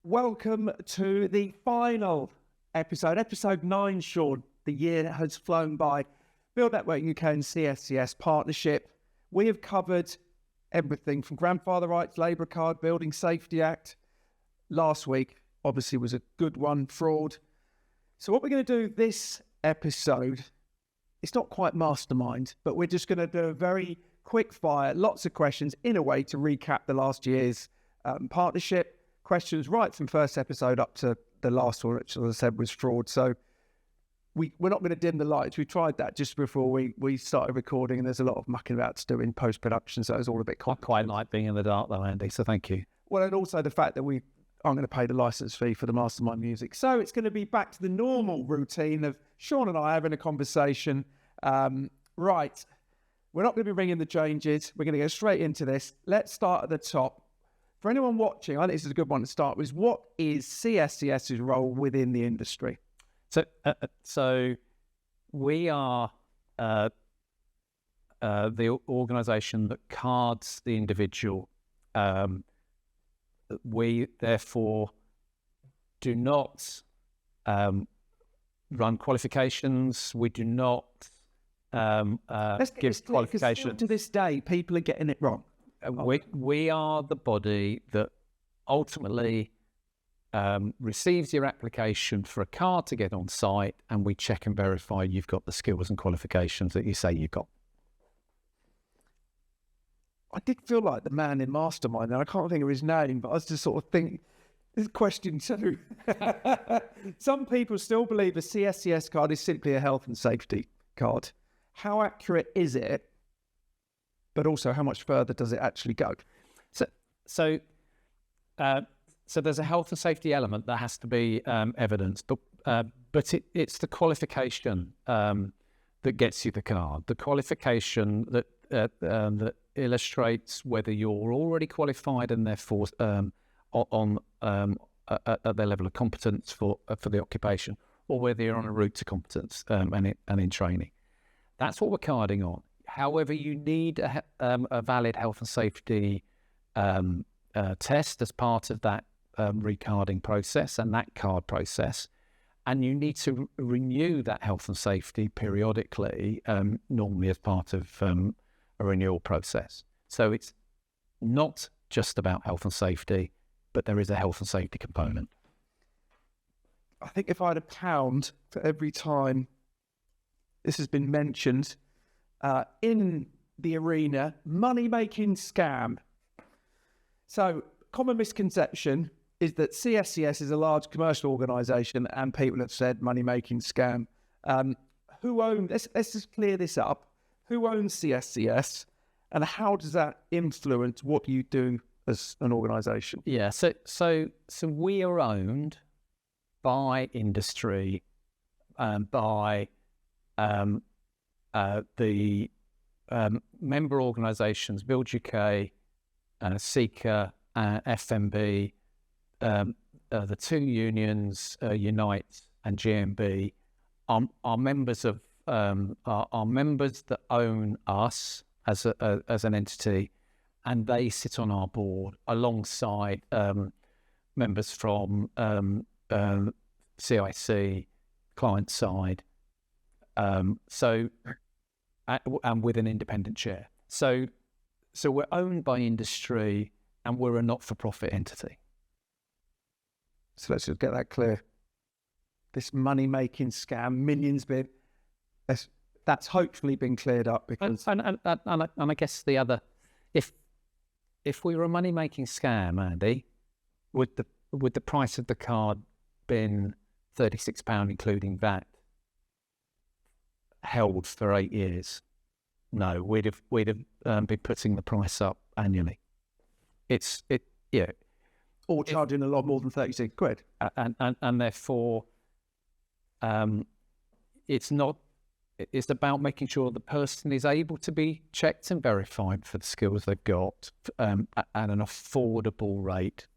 Welcome to the final episode 9, Sean. The year has flown by. Build Network UK and CSCS partnership. We have covered everything from grandfather rights, Labour Card, Building Safety Act. Last week, obviously, was a good one, fraud. So what we're going to do this episode, it's not quite mastermind, but we're just going to do a very quick fire, lots of questions in a way to recap the last year's partnership. Questions right from first episode up to the last one, which, as I said, was fraud. So we're not going to dim the lights. We tried that just before we started recording, and there's a lot of mucking about to do in post-production, so it's all a bit complicated. Quite like being in the dark though, Andy, so thank you. Well, and also the fact that we aren't going to pay the license fee for the mastermind music. So it's going to be back to the normal routine of Sean and I having a conversation. Right, we're not going to be ringing the changes. We're going to go straight into this. Let's start at the top. For anyone watching, I think this is a good one to start with. What is CSCS's role within the industry? So we are the organisation that cards the individual. We therefore do not run qualifications. We do not give qualifications. To this day, people are getting it wrong. We are the body that ultimately receives your application for a card to get on site, and we check and verify you've got the skills and qualifications that you say you've got. I did feel like the man in Mastermind, and I can't think of his name, but I was just sort of thinking, this is question 2. Some people still believe a CSCS card is simply a health and safety card. How accurate is it? But also, how much further does it actually go? So there's a health and safety element that has to be evidenced, but it's the qualification that gets you the card. The qualification that illustrates whether you're already qualified and therefore on at their level of competence for the occupation, or whether you're on a route to competence and in training. That's what we're carding on. However, you need a valid health and safety test as part of that recarding process and that card process. And you need to renew that health and safety periodically, normally as part of a renewal process. So it's not just about health and safety, but there is a health and safety component. I think if I had £1 for every time this has been mentioned, in the arena, money-making scam. So, common misconception is that CSCS is a large commercial organisation, and people have said money-making scam. Who owns? Let's just clear this up. Who owns CSCS, and how does that influence what you do as an organisation? Yeah, so we are owned by industry, by the member organisations, Build UK, Seeker, FMB, the 2 unions, Unite and GMB, are members of are members that own us as an entity, and they sit on our board alongside members from CIC, client side. And with an independent chair. So we're owned by industry, and we're a not-for-profit entity. So let's just get that clear. This money-making scam, millions been, that's hopefully been cleared up, because and I guess the other, if we were a money-making scam, Andy, would the price of the card been £36 including VAT, held for 8 years? No, we'd have been putting the price up annually. Or charging a lot more than 36 quid. And therefore, it's about making sure the person is able to be checked and verified for the skills they've got at an affordable rate,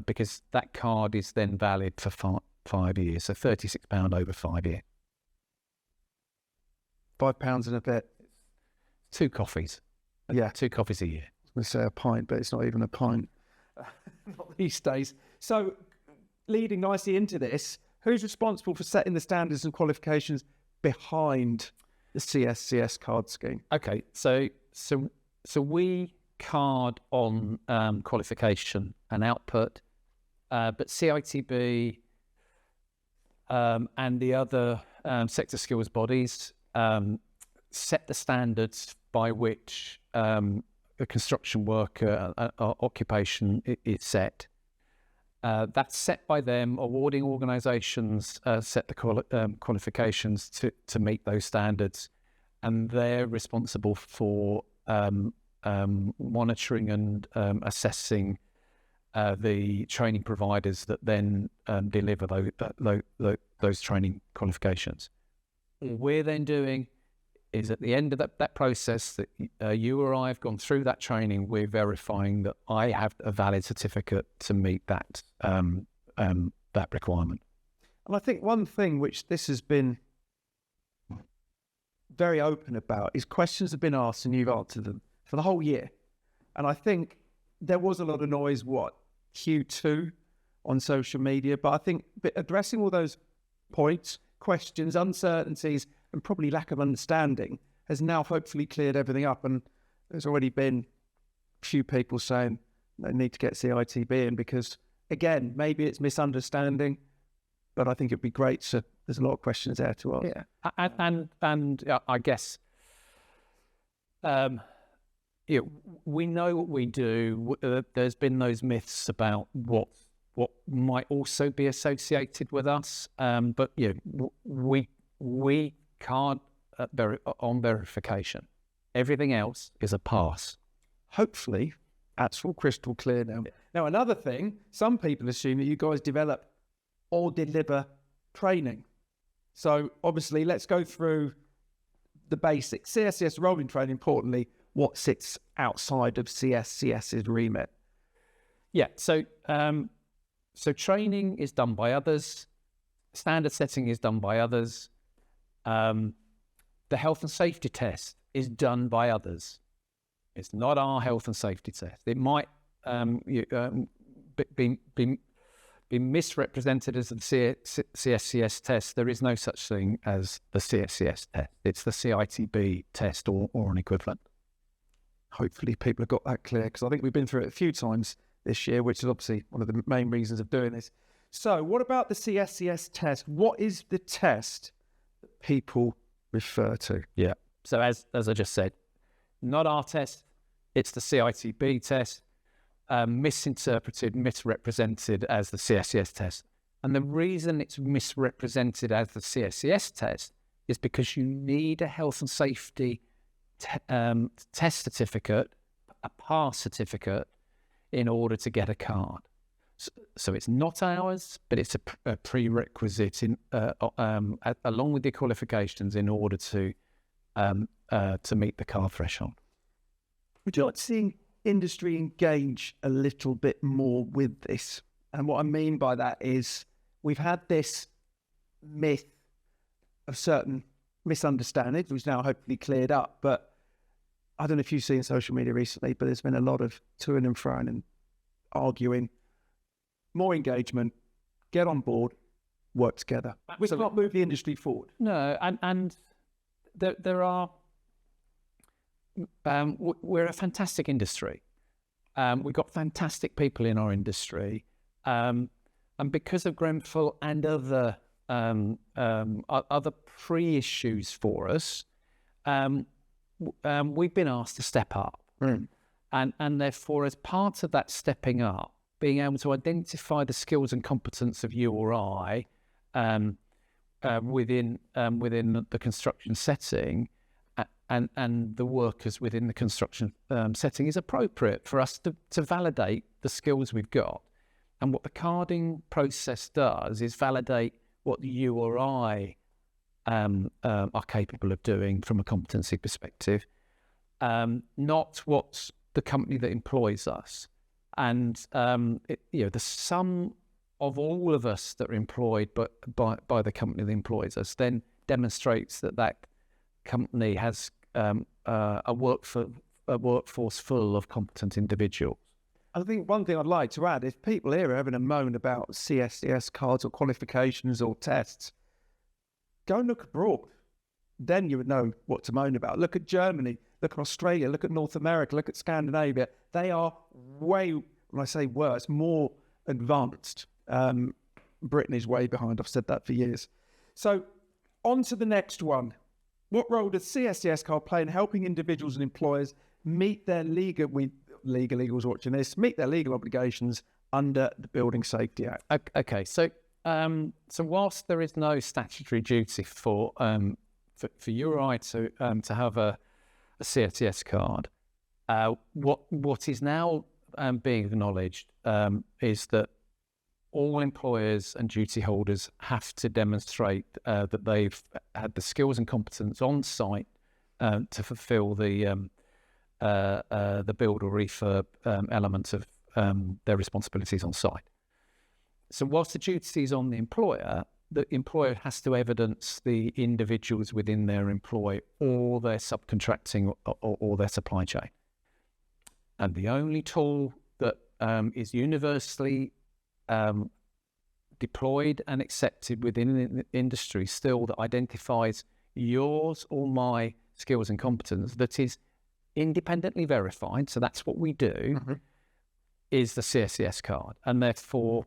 because that card is then valid for 5 years, so £36 over 5 years. £5 and a bit. 2 coffees. Yeah. 2 coffees a year. I was going to say a pint, but it's not even a pint. Not these days. So leading nicely into this, who's responsible for setting the standards and qualifications behind the CSCS card scheme? Okay, so we card on qualification and output, but CITB and the other sector skills bodies set the standards by which a construction worker occupation is set. That's set by them. Awarding organisations set the qualifications to meet those standards, and they're responsible for monitoring and assessing the training providers that then deliver those training qualifications. What we're then doing is at the end of that process that you or I have gone through that training, we're verifying that I have a valid certificate to meet that requirement. And I think one thing which this has been very open about is questions have been asked and you've answered them for the whole year. And I think there was a lot of noise, Q2 on social media, but I think addressing all those points, questions, uncertainties, and probably lack of understanding has now hopefully cleared everything up. And there's already been a few people saying they need to get CITB in because, again, maybe it's misunderstanding, but I think it'd be great. So there's a lot of questions there to ask. Yeah, and I guess we know what we do. There's been those myths about what might also be associated with us, but we card on verification. Everything else is a pass. Hopefully, that's all crystal clear now. Yeah. Now, another thing, some people assume that you guys develop or deliver training. So, obviously, let's go through the basics. CSCS rolling training, importantly, what sits outside of CSCS's remit? Yeah, so training is done by others. Standard setting is done by others. The health and safety test is done by others. It's not our health and safety test. It might be misrepresented as the CSCS test. There is no such thing as the CSCS test. It's the CITB test or an equivalent. Hopefully people have got that clear, because I think we've been through it a few times this year, which is obviously one of the main reasons of doing this. So what about the CSCS test? What is the test that people refer to? Yeah. So as I just said, not our test, it's the CITB test, misinterpreted, misrepresented as the CSCS test. And the reason it's misrepresented as the CSCS test is because you need a health and safety test certificate, a pass certificate, in order to get a card. So it's not ours, but it's a prerequisite along with the qualifications in order to meet the card threshold. Would you like to see industry engage a little bit more with this? And what I mean by that is we've had this myth of certain misunderstandings, which now hopefully cleared up. But I don't know if you've seen social media recently, but there's been a lot of toing and froing and arguing. More engagement, get on board, work together. We can't move the industry forward. No, and there are. We're a fantastic industry. We've got fantastic people in our industry, and because of Grenfell and other pre-issues for us, we've been asked to step up, and therefore, as part of that stepping up, being able to identify the skills and competence of you or I within the construction setting, and the workers within the construction setting is appropriate for us to validate the skills we've got. And what the carding process does is validate what you or I are capable of doing from a competency perspective, not what the company that employs us. And the sum of all of us that are employed by the company that employs us then demonstrates that company has a workforce full of competent individuals. I think one thing I'd like to add, if people here are having a moan about CSCS cards or qualifications or tests, go and look abroad. Then you would know what to moan about. Look at Germany, look at Australia, look at North America, look at Scandinavia. They are way, when I say worse, more advanced. Britain is way behind. I've said that for years. So on to the next one. What role does CSCS card play in helping individuals and employers meet their legals watching this, meet their legal obligations under the Building Safety Act? Okay, so whilst there is no statutory duty for you or I to have a CSCS card, what is now being acknowledged is that all employers and duty holders have to demonstrate that they've had the skills and competence on site to fulfil the build or refurb element of their responsibilities on site. So whilst the duty is on the employer has to evidence the individuals within their employ or their subcontracting or their supply chain. And the only tool that is universally deployed and accepted within the industry still that identifies yours or my skills and competence that is independently verified, so that's what we do, is the CSCS card. And therefore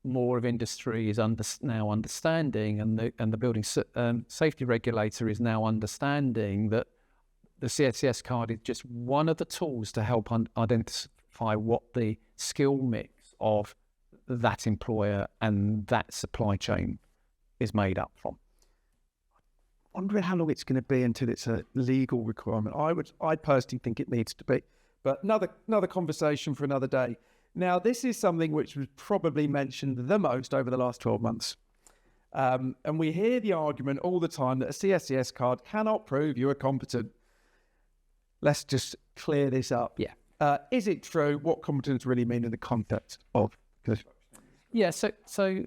more of industry is now understanding, and the building safety regulator is now understanding that the CSCS card is just one of the tools to help identify what the skill mix of that employer and that supply chain is made up from. Wondering how long it's going to be until it's a legal requirement. I personally think it needs to be, but another conversation for another day. Now, this is something which was probably mentioned the most over the last 12 months. And we hear the argument all the time that a CSCS card cannot prove you are competent. Let's just clear this up. Yeah. Is it true? What competence really mean in the context of construction? Yeah, so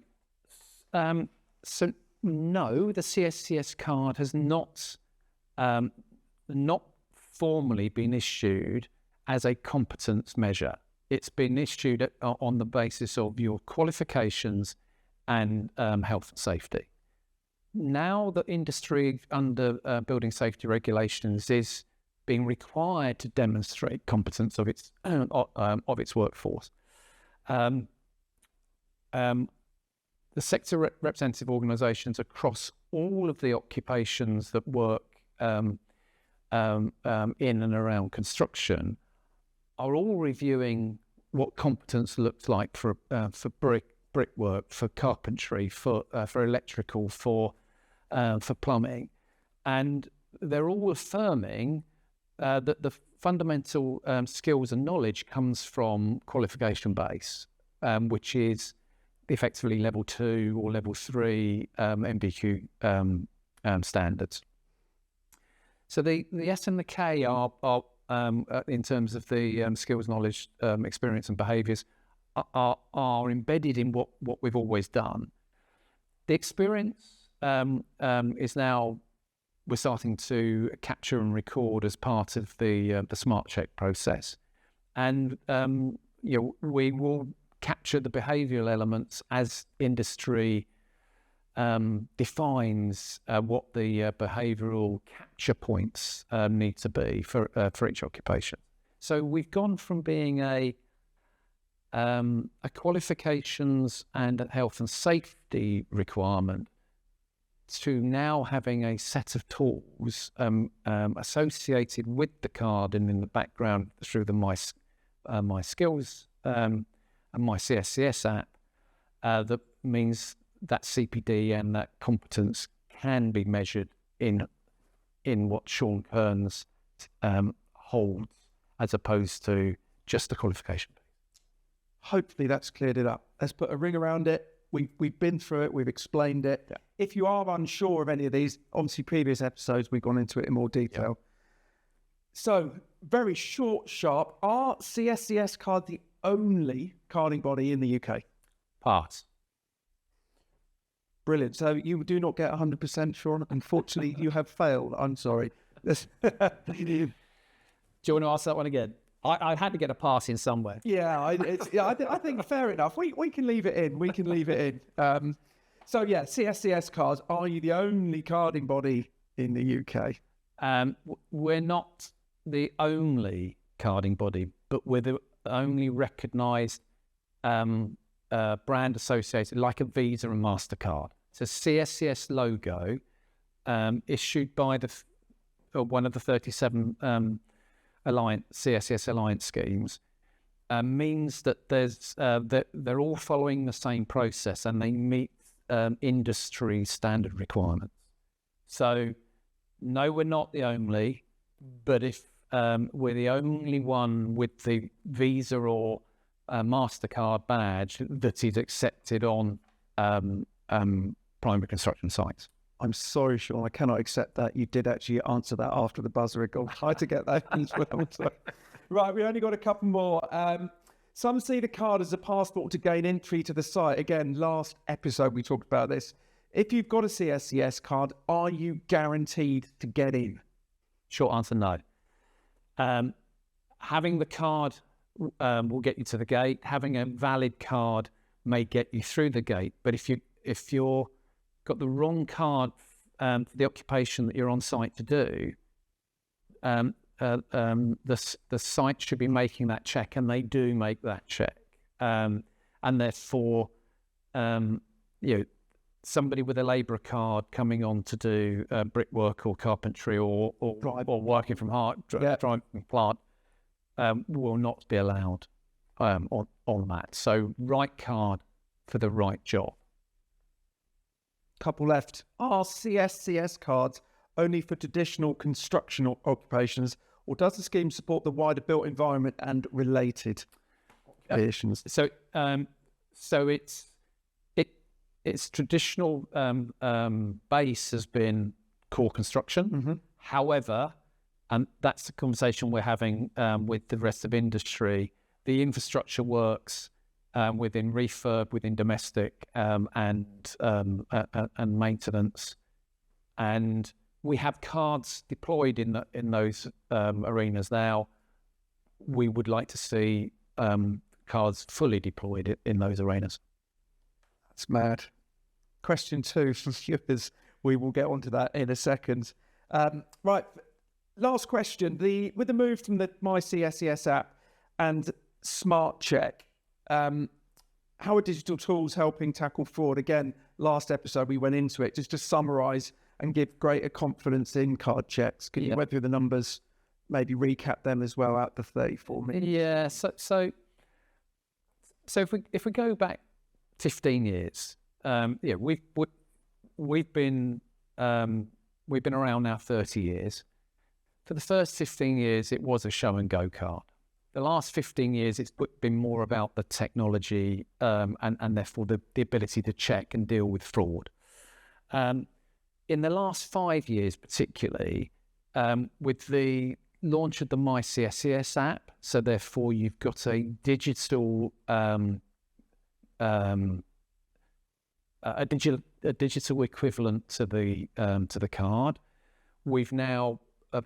no, the CSCS card has not formally been issued as a competence measure. It's been issued on the basis of your qualifications and health and safety. Now the industry under building safety regulations is being required to demonstrate competence of its workforce. The sector representative organisations across all of the occupations that work in and around construction are all reviewing what competence looks like for brickwork, for carpentry, for electrical, for plumbing, and they're all affirming that the fundamental skills and knowledge comes from qualification base, which is effectively level 2 or level 3 MBQ standards. So the S and the K are in terms of the skills, knowledge, experience and behaviours are embedded in what we've always done. The experience is now we're starting to capture and record as part of the smart check process, and we will capture the behavioural elements as industry defines what the behavioural capture points need to be for each occupation. So we've gone from being a qualifications and a health and safety requirement to now having a set of tools associated with the card and in the background through the My Skills and My CSCS app that means that CPD and that competence can be measured in what Sean Kearns holds, as opposed to just the qualification. Hopefully that's cleared it up. Let's put a ring around it. We've been through it. We've explained it. Yeah. If you are unsure of any of these, obviously previous episodes we've gone into it in more detail. Yeah. So very short, sharp. Are CSCS card the only carding body in the UK? Pass. Brilliant. So you do not get 100%, Sean. Unfortunately, you have failed. I'm sorry. Do you want to ask that one again? I had to get a pass in somewhere. Yeah, I think fair enough. We can leave it in. We can leave it in. So yeah, CSCS cards. Are you the only carding body in the UK? We're not the only carding body, but we're the only recognised brand associated, like a Visa and MasterCard. It's a CSCS logo issued by one of the 37 CSCS alliance schemes. Means that they're all following the same process and they meet industry standard requirements. So no, we're not the only, but if we're the only one with the Visa or MasterCard badge that is accepted on primary construction sites. I'm sorry, Sean, I cannot accept that. You did actually answer that after the buzzer had gone. I had to get that in as well. So. Right, we only got a couple more. Some see the card as a passport to gain entry to the site. Again, last episode we talked about this. If you've got a CSCS card, are you guaranteed to get in? Short answer, no. Having the card will get you to the gate. Having a valid card may get you through the gate. But if you're got the wrong card for the occupation that you're on site to do, the site should be making that check, and they do make that check. And therefore, somebody with a labourer card coming on to do brickwork or carpentry or working from driving plant will not be allowed on that. So right card for the right job. Couple left. Are CSCS cards only for traditional construction occupations, or does the scheme support the wider built environment and related occupations? So its traditional base has been core construction. Mm-hmm. However, and that's the conversation we're having with the rest of industry, the infrastructure works within refurb, within domestic, and maintenance, and we have cards deployed in those arenas now. We would like to see cards fully deployed in those arenas. That's mad. Question 2 from viewers. We will get onto that in a second. Right, last question. With the move from the My CSCS app and Smart Check, how are digital tools helping tackle fraud? Again, last episode we went into it. Just to summarise and give greater confidence in card checks. Can you went through the numbers, maybe recap them as well out the 34 minutes? Yeah. So if we go back 15 years, we've been around now 30 years. For the first 15 years, it was a show and go card. The last 15 years, it's been more about the technology and therefore the ability to check and deal with fraud. In the last 5 years, particularly, with the launch of the My CSCS app, so therefore you've got a digital equivalent to the card. We've now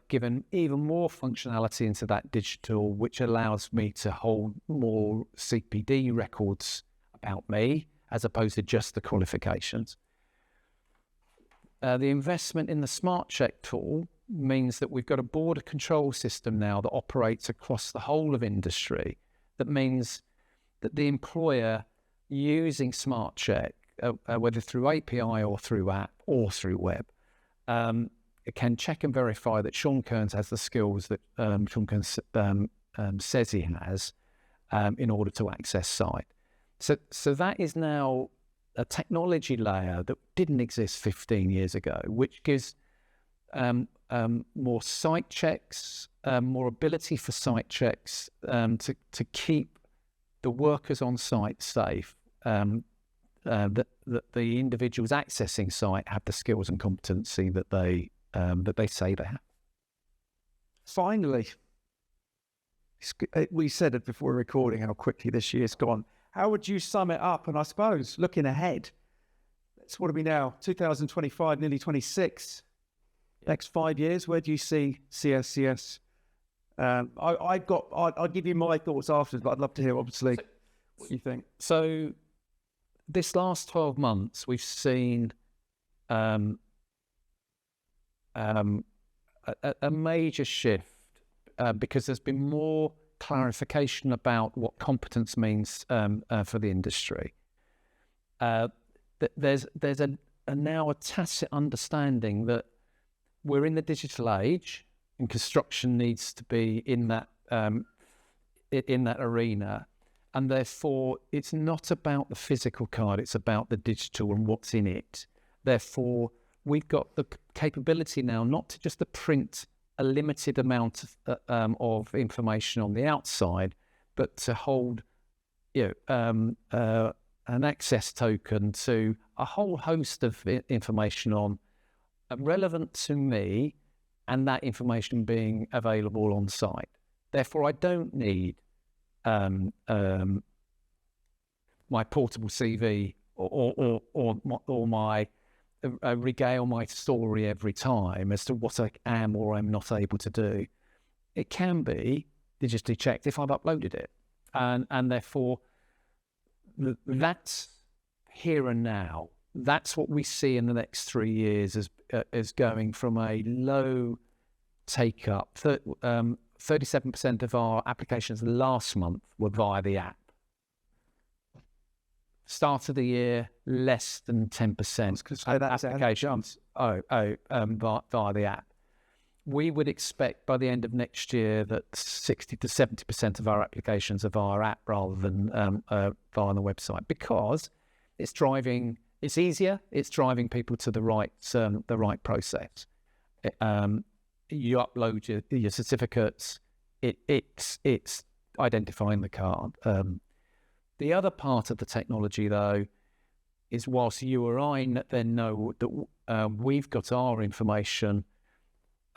given even more functionality into that digital, which allows me to hold more CPD records about me as opposed to just the qualifications. The investment in the Smart Check tool means that we've got a border control system now that operates across the whole of industry. That means that the employer using Smart Check, whether through API or through app or through web, it can check and verify that Sean Kearns has the skills that Sean Kearns says he has in order to access site. So that is now a technology layer that didn't exist 15 years ago, which gives more site checks, more ability for site checks to keep the workers on site safe, that the individuals accessing site have the skills and competency that they say they have. Finally, we said it before recording how quickly this year's gone. How would you sum it up? And I suppose looking ahead, what are we now? 2025, nearly 26. Next 5 years, where do you see CSCS I'll give you my thoughts afterwards, but I'd love to hear, obviously, what you think. So this last 12 months, we've seen a major shift because there's been more clarification about what competence means for the industry. There's now a tacit understanding that we're in the digital age, and construction needs to be in that arena, and therefore it's not about the physical card; it's about the digital and what's in it. Therefore, we've got the capability now not to just to print a limited amount of information on the outside, but to hold, an access token to a whole host of information on relevant to me, and that information being available on site. Therefore, I don't need my portable CV or my regale my story every time as to what I am or am not able to do. It can be digitally checked if I've uploaded it, and therefore that's here and now. That's what we see in the next 3 years as going from a low take up. 37% of our applications last month were via the app. Start of the year, less than 10% of applications via the app. We would expect by the end of next year that 60 to 70% of our applications are via app rather than via the website, because it's driving. It's easier. It's driving people to the right process. You upload your certificates. It's identifying the card. The other part of the technology, though, is whilst you or I then know that we've got our information,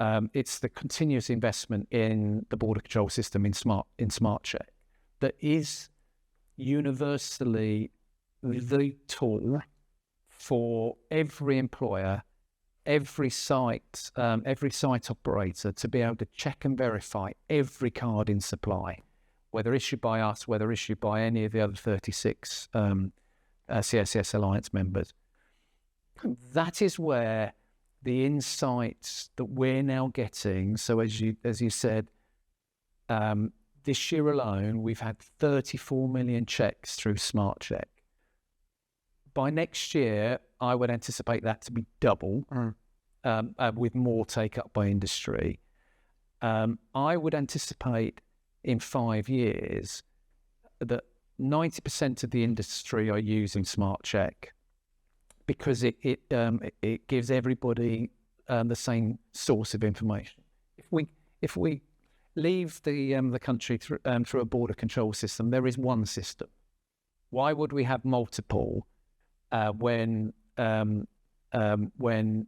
it's the continuous investment in the border control system in Smart Check that is universally the tool for every employer, every site operator to be able to check and verify every card in supply, whether issued by us, whether issued by any of the other 36 CSCS Alliance members. That is where the insights that we're now getting. So as you said, this year alone, we've had 34 million checks through Smart Check. By next year, I would anticipate that to be double, with more take up by industry. I would anticipate in 5 years that 90% of the industry are using Smart Check, because it gives everybody the same source of information. If we leave the country through a border control system, there is one system. Why would we have multiple when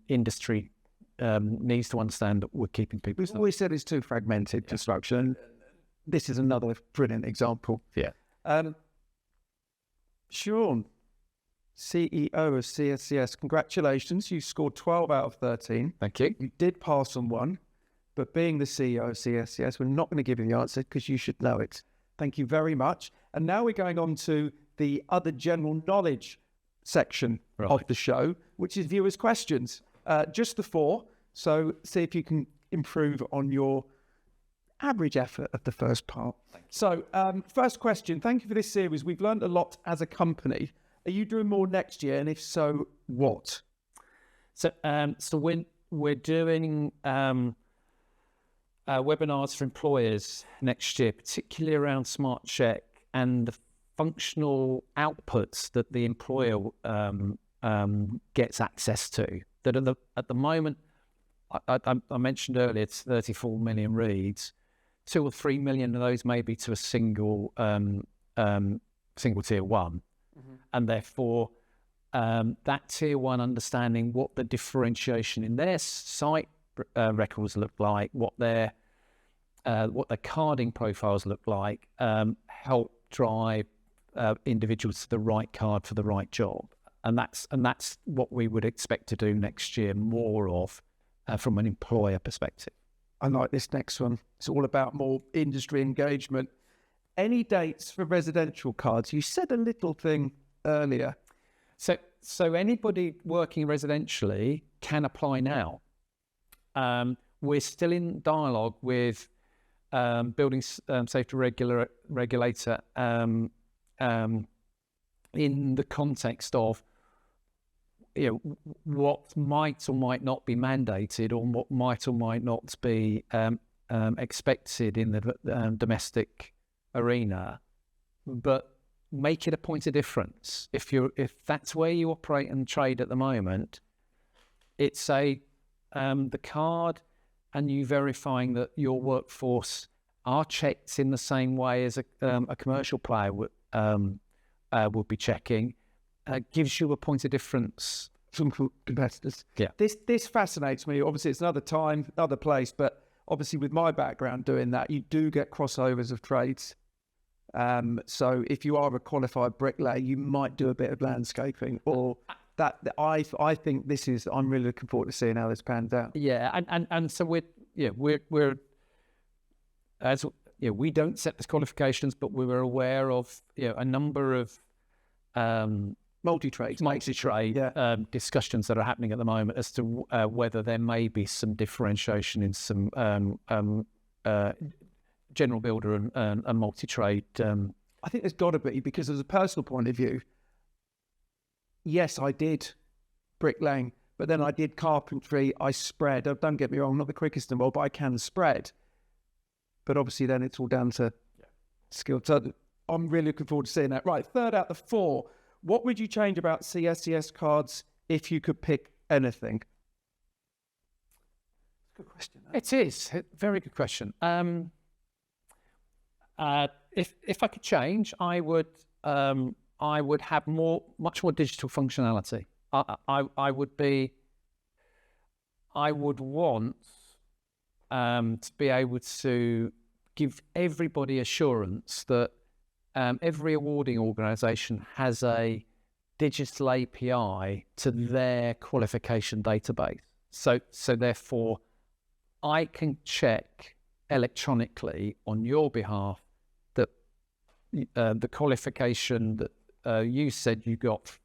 industry needs to understand that we're keeping people? We've always said it's too fragmented construction. This is another brilliant example. Yeah. Sean, CEO of CSCS, congratulations. You scored 12 out of 13. Thank you. You did pass on one, but being the CEO of CSCS, we're not going to give you the answer because you should know it. Thank you very much. And now we're going on to the other general knowledge section of the show, which is viewers' questions. Just the 4. So see if you can improve on your average effort of the first part. So first question, thank you for this series. We've learned a lot as a company. Are you doing more next year? And if so, what? So we're doing webinars for employers next year, particularly around Smart Check and the functional outputs that the employer gets access to. That at the moment, I mentioned earlier, it's 34 million reads. 2 or 3 million of those may be to a single tier 1. And therefore, that tier 1 understanding what the differentiation in their site records look like, what their carding profiles look like, help drive individuals to the right card for the right job. And that's what we would expect to do next year, more of from an employer perspective. I like this next one. It's all about more industry engagement. Any dates for residential cards? You said a little thing earlier. So anybody working residentially can apply now. We're still in dialogue with building safety regulator in the context of what might or might not be mandated, or what might or might not be expected in the domestic arena, but make it a point of difference. If that's where you operate and trade at the moment, it's the card and you verifying that your workforce are checked in the same way as a commercial player would be checking, gives you a point of difference from competitors. Yeah. This fascinates me. Obviously, it's another time, another place, but obviously with my background doing that, you do get crossovers of trades. So if you are a qualified bricklayer, you might do a bit of landscaping, or that. I think this is. I'm really looking forward to seeing how this pans out. Yeah, and so we're as we don't set the qualifications, but we were aware of a number of multi-trade discussions that are happening at the moment as to whether there may be some differentiation in some general builder and multi-trade. I think there's got to be, because as a personal point of view, yes, I did bricklaying, but then I did carpentry. I spread. Don't get me wrong, I'm not the quickest in the world, but I can spread. But obviously then it's all down to skill. So I'm really looking forward to seeing that. Right, third out of the four. What would you change about CSCS cards if you could pick anything? Good question. It is a very good question. If I could change, I would have much more digital functionality. I would want to be able to give everybody assurance that every awarding organisation has a digital API to their qualification database. So therefore, I can check electronically on your behalf that the qualification that you said you got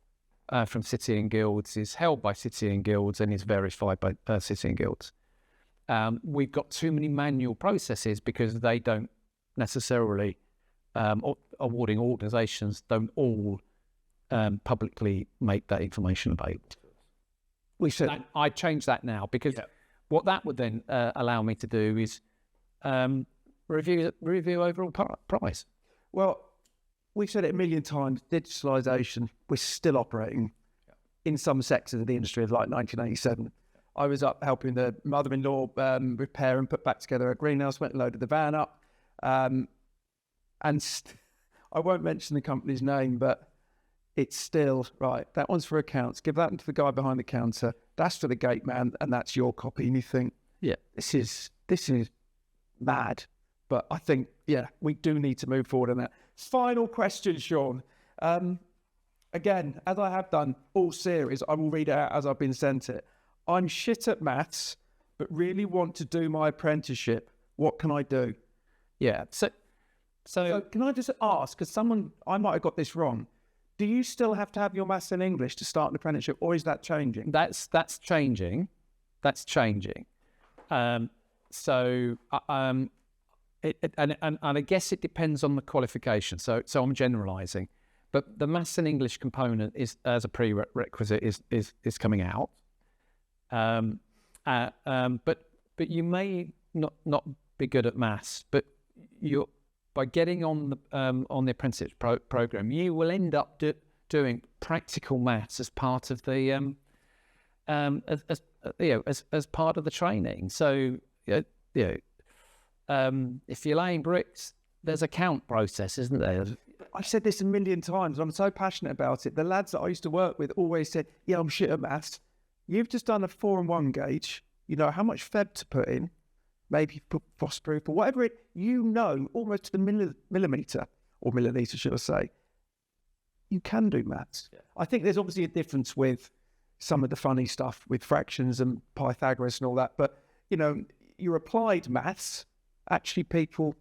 from City and Guilds is held by City and Guilds and is verified by City and Guilds. We've got too many manual processes because they don't necessarily, awarding organisations don't all publicly make that information available. I change that now because what that would then allow me to do is review overall price. Well, we've said it a million times, digitalisation, we're still operating in some sectors of the industry of like 1987. I was up helping the mother-in-law repair and put back together a greenhouse, went and loaded the van up. I won't mention the company's name, but it's still, right, that one's for accounts. Give that to the guy behind the counter. That's for the gate man, and that's your copy. And you think, this is mad. But I think, we do need to move forward on that. Final question, Sean. Again, as I have done all series, I will read it out as I've been sent it. I'm shit at maths, but really want to do my apprenticeship. What can I do? Yeah. So can I just ask, because I might have got this wrong. Do you still have to have your maths and English to start an apprenticeship, or is that changing? That's changing. That's changing. And I guess it depends on the qualification. So I'm generalising, but the maths and English component is as a prerequisite is coming out. But you may not be good at maths, but by getting on the apprenticeship program, you will end up doing practical maths as part of the as part of the training. So if you're laying bricks, there's a count process, isn't there? I've said this a million times. I'm so passionate about it. The lads that I used to work with always said, I'm shit at maths. You've just done a 4 and 1 gauge. You know how much Feb to put in, maybe put phosphorus or whatever almost to the millimetre, or milliliter, should I say. You can do maths. Yeah. I think there's obviously a difference with some of the funny stuff with fractions and Pythagoras and all that, but your applied maths, actually people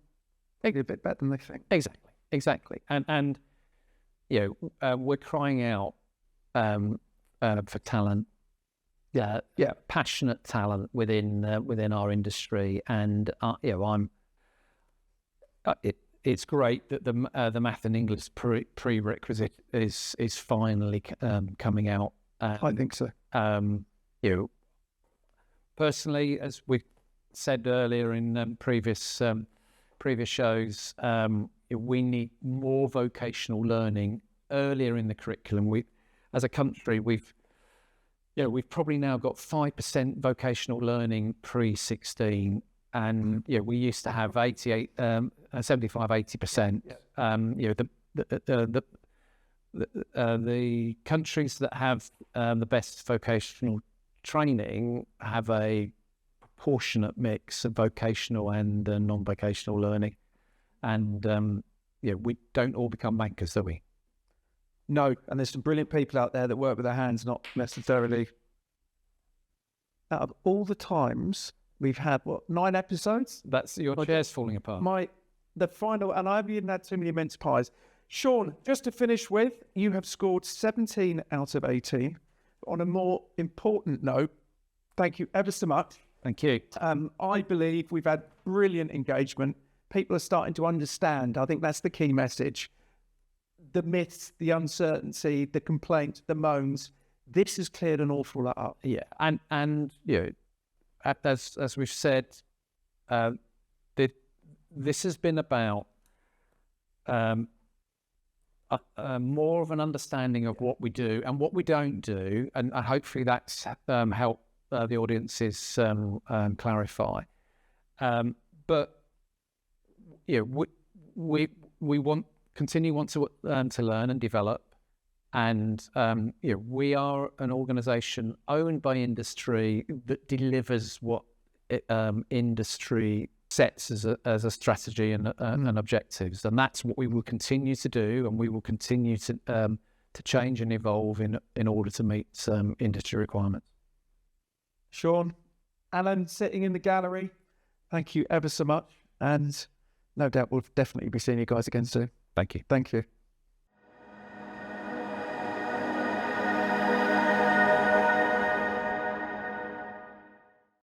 think a bit better than they think. Exactly. And we're crying out for talent, passionate talent within our industry, and it's great that the math and English prerequisite is finally coming out. I think so. Personally, as we said earlier in previous shows, we need more vocational learning earlier in the curriculum. As a country, we've probably now got 5% vocational learning pre-16, and we used to have 75, 80%. The countries that have the best vocational training have a proportionate mix of vocational and non-vocational learning, and we don't all become bankers, do we? No, and there's some brilliant people out there that work with their hands, not necessarily. Out of all the times we've had, 9 episodes? That's your chair's falling apart. The final, and I haven't even had too many mince pies. Sean, just to finish with, you have scored 17 out of 18. On a more important note, thank you ever so much. Thank you. I believe we've had brilliant engagement. People are starting to understand. I think that's the key message. The myths, the uncertainty, the complaints, the moans. This has cleared an awful lot up. Yeah, and as we've said, this has been about more of an understanding of what we do and what we don't do, and hopefully that's helped the audiences clarify. But we want to learn and develop, and we are an organisation owned by industry that delivers what industry sets as a strategy and objectives, and that's what we will continue to do, and we will continue to change and evolve in order to meet industry requirements. Sean, Alan, sitting in the gallery, thank you ever so much, and no doubt we'll definitely be seeing you guys again soon. Thank you. Thank you.